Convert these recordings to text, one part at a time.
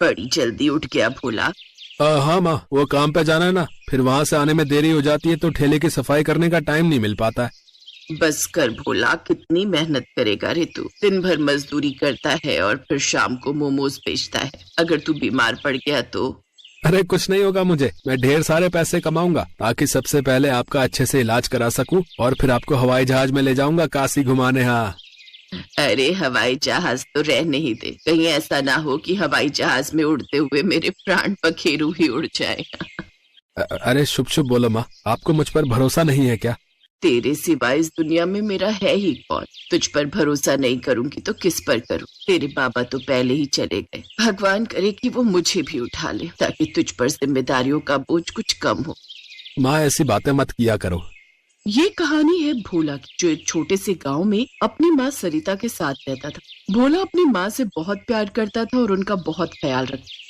बड़ी जल्दी उठ गया भोला। हाँ माँ, वो काम पे जाना है ना, फिर वहाँ से आने में देरी हो जाती है तो ठेले की सफाई करने का टाइम नहीं मिल पाता है। बस कर भोला, कितनी मेहनत करेगा रे तू। दिन भर मजदूरी करता है और फिर शाम को मोमोज बेचता है। अगर तू बीमार पड़ गया तो? अरे कुछ नहीं होगा मुझे, मैं ढेर सारे पैसे कमाऊंगा ताकि सबसे पहले आपका अच्छे से इलाज करा सकूं और फिर आपको हवाई जहाज में ले जाऊंगा काशी घुमाने। हाँ। अरे हवाई जहाज तो रहने ही दे, कहीं ऐसा ना हो कि हवाई जहाज में उड़ते हुए मेरे प्राण पखेरु ही उड़ जाए। अरे शुभ शुभ बोलो माँ, आपको मुझ पर भरोसा नहीं है क्या? तेरे सिवाय इस दुनिया में मेरा है ही कौन? तुझ पर भरोसा नहीं करूंगी तो किस पर करूं? तेरे बाबा तो पहले ही चले गए। भगवान करे कि वो मुझे भी उठा ले ताकि तुझ पर जिम्मेदारियों का बोझ कुछ कम हो। माँ ऐसी बातें मत किया करो। ये कहानी है भोला की, जो एक छोटे से गांव में अपनी माँ सरिता के साथ रहता था। भोला अपनी माँ से बहुत प्यार करता था और उनका बहुत ख्याल रखता।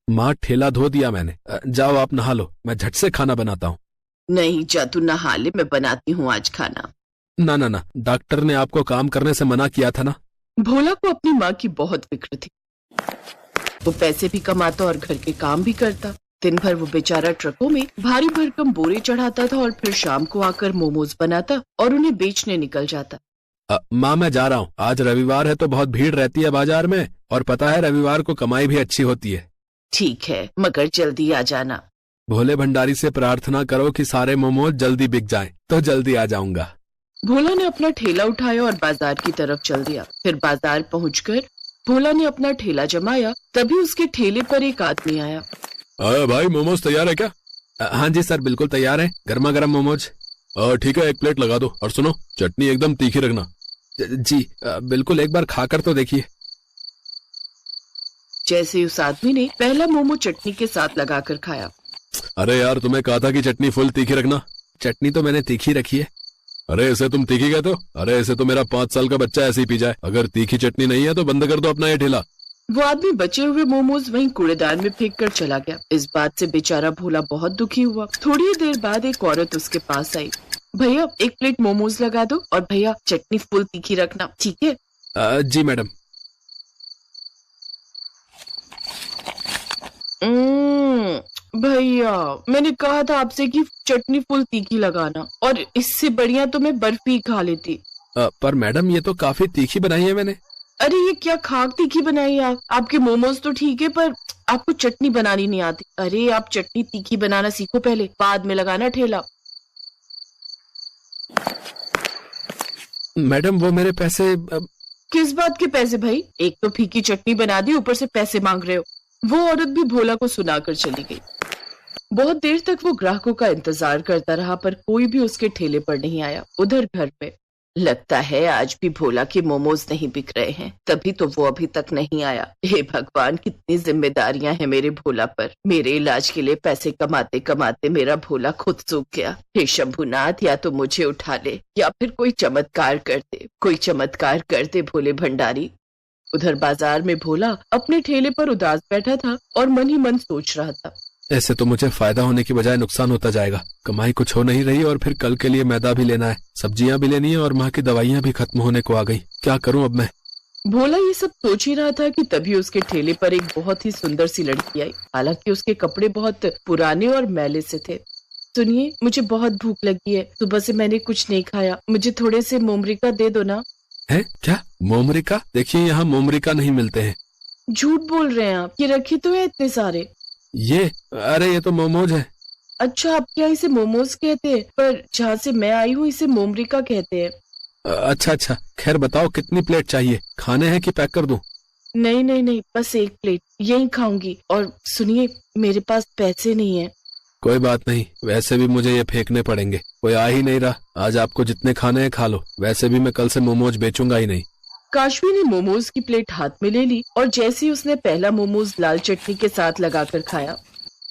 माँ ठेला धो दिया मैंने, जाओ आप नहा लो, मैं झट से खाना बनाता हूँ। नहीं जा, तू नहा ले, मैं बनाती हूँ आज खाना। ना ना ना, डॉक्टर ने आपको काम करने से मना किया था ना। भोला को अपनी माँ की बहुत फिक्र थी। वो पैसे भी कमाता और घर के काम भी करता। दिन भर वो बेचारा ट्रकों में भारी भरकम बोरे चढ़ाता था और फिर शाम को आकर मोमोज बनाता और उन्हें बेचने निकल जाता। माँ मैं जा रहा हूँ, आज रविवार है तो बहुत भीड़ रहती है बाजार में, और पता है रविवार को कमाई भी अच्छी होती है। ठीक है, मगर जल्दी आ जाना। भोले भंडारी से प्रार्थना करो कि सारे मोमोज जल्दी बिक जाएं, तो जल्दी आ जाऊंगा। भोला ने अपना ठेला उठाया और बाजार की तरफ चल दिया। फिर बाजार पहुंचकर भोला ने अपना ठेला जमाया, तभी उसके ठेले पर एक आदमी आया। भाई मोमोज तैयार है क्या? हाँ जी सर, बिल्कुल तैयार है, गर्मा गर्म मोमोज। ठीक है, एक प्लेट लगा दो, और सुनो चटनी एकदम तीखी रखना। जी बिल्कुल, एक बार खाकर तो देखिए। जैसे उस आदमी ने पहला मोमो चटनी के साथ लगाकर खाया। अरे यार, तुम्हें कहा था कि चटनी फुल तीखी रखना। चटनी तो मैंने तीखी रखी है। अरे ऐसे तुम तीखी कहते हो? अरे ऐसे तो मेरा 5 साल का बच्चा ऐसे ही पी जाए। अगर तीखी चटनी नहीं है तो बंद कर दो अपना ये ठेला। वो आदमी बचे हुए मोमोज वहीं कूड़ेदान में फेंक कर चला गया। इस बात से बेचारा भोला बहुत दुखी हुआ। थोड़ी ही देर बाद एक औरत उसके पास आई। भैया, एक प्लेट मोमोज लगा दो और भैया चटनी फुल तीखी रखना, ठीक है? जी मैडम। भैया, मैंने कहा था आपसे कि चटनी फुल तीखी लगाना, और इससे बढ़िया तो मैं बर्फी खा लेती। पर मैडम ये तो काफी तीखी बनाई है मैंने। अरे ये क्या खाक तीखी बनाई आप? आपके मोमोज तो ठीक है पर आपको चटनी बनानी नहीं आती। अरे आप चटनी तीखी बनाना सीखो पहले, बाद में लगाना ठेला। मैडम वो मेरे पैसे। किस बात के पैसे भाई? एक तो फीकी चटनी बना दी, ऊपर से पैसे मांग रहे हो। वो औरत भी भोला को सुनाकर चली गई। बहुत देर तक वो ग्राहकों का इंतजार करता रहा पर कोई भी उसके ठेले पर नहीं आया। उधर घर पे लगता है आज भी भोला के मोमोज नहीं बिक रहे हैं, तभी तो वो अभी तक नहीं आया। हे भगवान, कितनी जिम्मेदारियां हैं मेरे भोला पर। मेरे इलाज के लिए पैसे कमाते कमाते मेरा भोला खुद सूख गया। हे शंभुनाथ, या तो मुझे उठा ले या फिर कोई चमत्कार कर दे, कोई चमत्कार कर दे भोले भंडारी। उधर बाजार में भोला अपने ठेले पर उदास बैठा था और मन ही मन सोच रहा था। ऐसे तो मुझे फायदा होने की बजाय नुकसान होता जाएगा। कमाई कुछ हो नहीं रही और फिर कल के लिए मैदा भी लेना है, सब्जियां भी लेनी है और माँ की दवाइयां भी खत्म होने को आ गई। क्या करूं अब मैं? भोला ये सब सोच ही रहा था कि तभी उसके ठेले पर एक बहुत ही सुंदर सी लड़की आई। हालांकि उसके कपड़े बहुत पुराने और मैले से थे। सुनिए, मुझे बहुत भूख लगी है, सुबह से मैंने कुछ नहीं खाया, मुझे थोड़े से मोमरिका दे दो ना। है क्या? मोमरिका? देखिए यहाँ मोमरिका नहीं मिलते हैं। झूठ बोल रहे हैं आप, ये रखे तो है इतने सारे। अरे ये तो मोमोज है। अच्छा, आपके यहाँ इसे मोमोज कहते हैं, पर जहाँ से मैं आई हूँ इसे मोमरिका कहते हैं। अच्छा अच्छा, खैर बताओ कितनी प्लेट चाहिए? खाने हैं कि पैक कर दूं? नहीं नहीं नहीं, बस एक प्लेट यही खाऊंगी। और सुनिए, मेरे पास पैसे नहीं है। कोई बात नहीं, वैसे भी मुझे ये फेंकने पड़ेंगे, कोई आ ही नहीं रहा। आज आपको जितने खाने हैं खा लो, वैसे भी मैं कल से मोमोज बेचूंगा ही नहीं। काशवी ने मोमोज की प्लेट हाथ में ले ली और जैसे ही उसने पहला मोमोज लाल चटनी के साथ लगाकर खाया।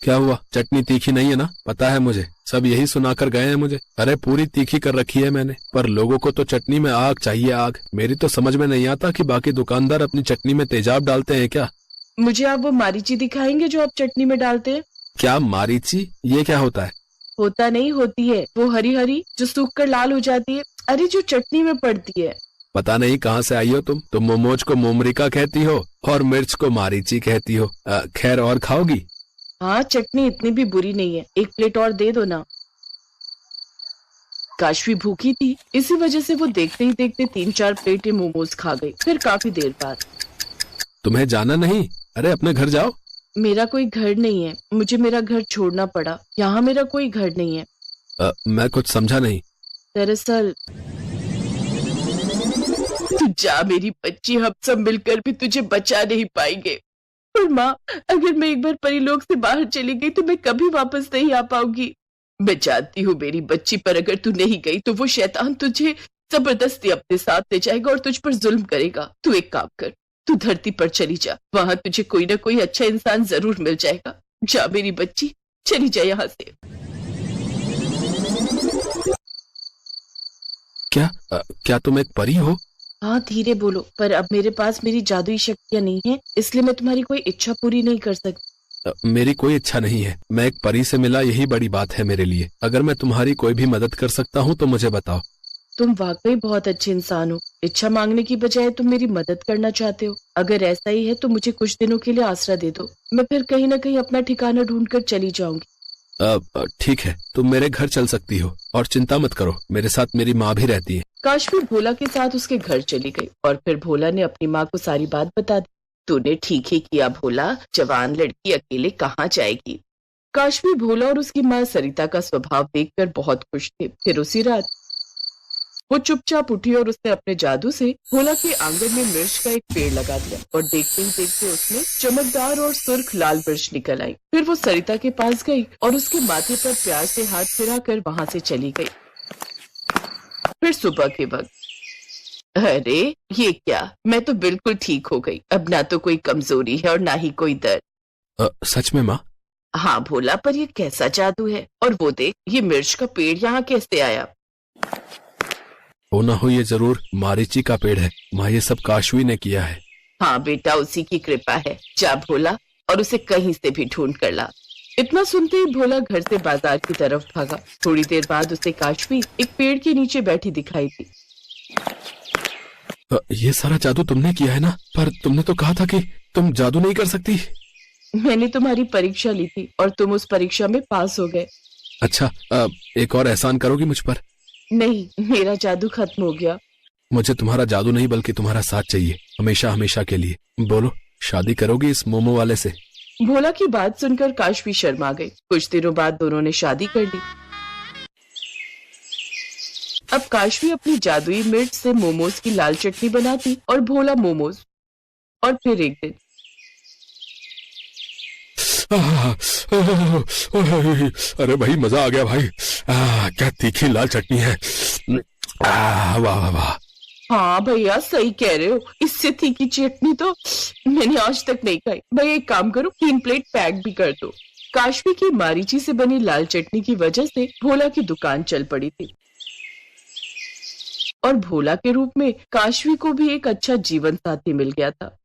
क्या हुआ? चटनी तीखी नहीं है ना? पता है मुझे, सब यही सुनाकर गए हैं मुझे। अरे पूरी तीखी कर रखी है मैंने, पर लोगों को तो चटनी में आग चाहिए, आग। मेरी तो समझ में नहीं आता कि बाकी दुकानदार अपनी चटनी में तेजाब डालते हैं क्या? मुझे आप वो मारीची दिखाएंगे जो आप चटनी में डालते हैं? क्या मारीची? ये क्या होता है? होता नहीं, होती है वो हरी हरी जो सूख कर लाल हो जाती है। अरे जो चटनी में पड़ती है। पता नहीं कहाँ से आई हो तुम मोमोज को मोमरिका कहती हो और मिर्च को मारीची कहती हो। खैर, और खाओगी? हाँ, चटनी इतनी भी बुरी नहीं है, एक प्लेट और दे दो ना। काशवी भूखी थी, इसी वजह से वो देखते ही देखते 3-4 प्लेटें मोमोज खा गई। फिर काफी देर बाद, तुम्हें जाना नहीं? अरे अपने घर जाओ। मेरा कोई घर नहीं है, मुझे मेरा घर छोड़ना पड़ा। यहाँ मेरा कोई घर नहीं है। मैं कुछ समझा नहीं। दरअसल तू जा मेरी बच्ची, हम सब मिलकर भी तुझे बचा नहीं पाएंगे। और माँ, अगर मैं एक बार परिलोक से बाहर चली गई तो मैं कभी वापस नहीं आ पाऊंगी। मैं जानती हूँ मेरी बच्ची, पर अगर तू नहीं गई तो वो शैतान तुझे जबरदस्ती अपने साथ ले जाएगा और तुझ पर जुल्म करेगा। तू एक काम कर, तू धरती पर चली जा, वहां तुझे कोई ना कोई अच्छा इंसान जरूर मिल जाएगा। जा मेरी बच्ची, चली जा यहाँ से। क्या तुम एक परी हो? हाँ, धीरे बोलो, पर अब मेरे पास मेरी जादुई शक्तियाँ नहीं है, इसलिए मैं तुम्हारी कोई इच्छा पूरी नहीं कर सकती। मेरी कोई इच्छा नहीं है, मैं एक परी से मिला, यही बड़ी बात है मेरे लिए। अगर मैं तुम्हारी कोई भी मदद कर सकता हूँ तो मुझे बताओ। तुम वाकई बहुत अच्छे इंसान हो। इच्छा मांगने की बजाय तुम मेरी मदद करना चाहते हो। अगर ऐसा ही है तो मुझे कुछ दिनों के लिए आसरा दे दो, मैं फिर कहीं ना कहीं अपना ठिकाना ढूंढकर चली जाऊंगी। ठीक है, तुम मेरे घर चल सकती हो, और चिंता मत करो, मेरे साथ मेरी माँ भी रहती है। काशवी भोला के साथ उसके घर चली गई और फिर भोला ने अपनी माँ को सारी बात बता दी। तूने ठीक ही किया भोला, जवान लड़की अकेले कहाँ जाएगी। काशवी भोला और उसकी माँ सरिता का स्वभाव देखकर बहुत खुश थे। फिर उसी रात वो चुपचाप उठी और उसने अपने जादू से भोला के आंगन में मिर्च का एक पेड़ लगा दिया और देखते ही देखते उसमें चमकदार और सुर्ख लाल मिर्च निकल आई। फिर वो सरिता के पास गई और उसके माथे पर प्यार से हाथ फिराकर वहां से चली गई। फिर सुबह के वक्त, अरे ये क्या, मैं तो बिल्कुल ठीक हो गई। अब ना तो कोई कमजोरी है और ना ही कोई दर्द। सच में माँ? हाँ भोला, पर ये कैसा जादू है? और वो देख, ये मिर्च का पेड़ यहाँ कैसे आया? हो ना हो ये जरूर मारीची का पेड़ है माँ, ये सब काशवी ने किया है। हाँ बेटा, उसी की कृपा है। जा भोला और उसे कहीं से भी ढूंढ कर ला। इतना सुनते ही भोला घर से बाजार की तरफ भागा। थोड़ी देर बाद उसे काशवी एक पेड़ के नीचे बैठी दिखाई दी। ये सारा जादू तुमने किया है ना? पर तुमने तो कहा था कि तुम जादू नहीं कर सकती। मैंने तुम्हारी परीक्षा ली थी और तुम उस परीक्षा में पास हो गए। अच्छा, एक और एहसान करोगी मुझ पर? नहीं, मेरा जादू खत्म हो गया। मुझे तुम्हारा जादू नहीं बल्कि तुम्हारा साथ चाहिए, हमेशा हमेशा के लिए। बोलो, शादी करोगी इस मोमो वाले से? भोला की बात सुनकर काशवी शर्मा गई। कुछ दिनों बाद दोनों ने शादी कर ली। अब काशवी अपनी जादुई मिर्च से मोमोज की लाल चटनी बनाती और भोला मोमोज। और फिर एक दिन, अरे भाई, मजा आ गया भाई। क्या तीखी लाल चटनी है। वाह वाह वाह। हाँ भैया, सही कह रहे हो, इससे तीखी चटनी तो मैंने आज तक नहीं खाई। भैया एक काम करो, 3 प्लेट पैक भी कर दो। काशवी की मारीची से बनी लाल चटनी की वजह से भोला की दुकान चल पड़ी थी और भोला के रूप में काशवी को भी एक अच्छा जीवन साथी मिल गया था।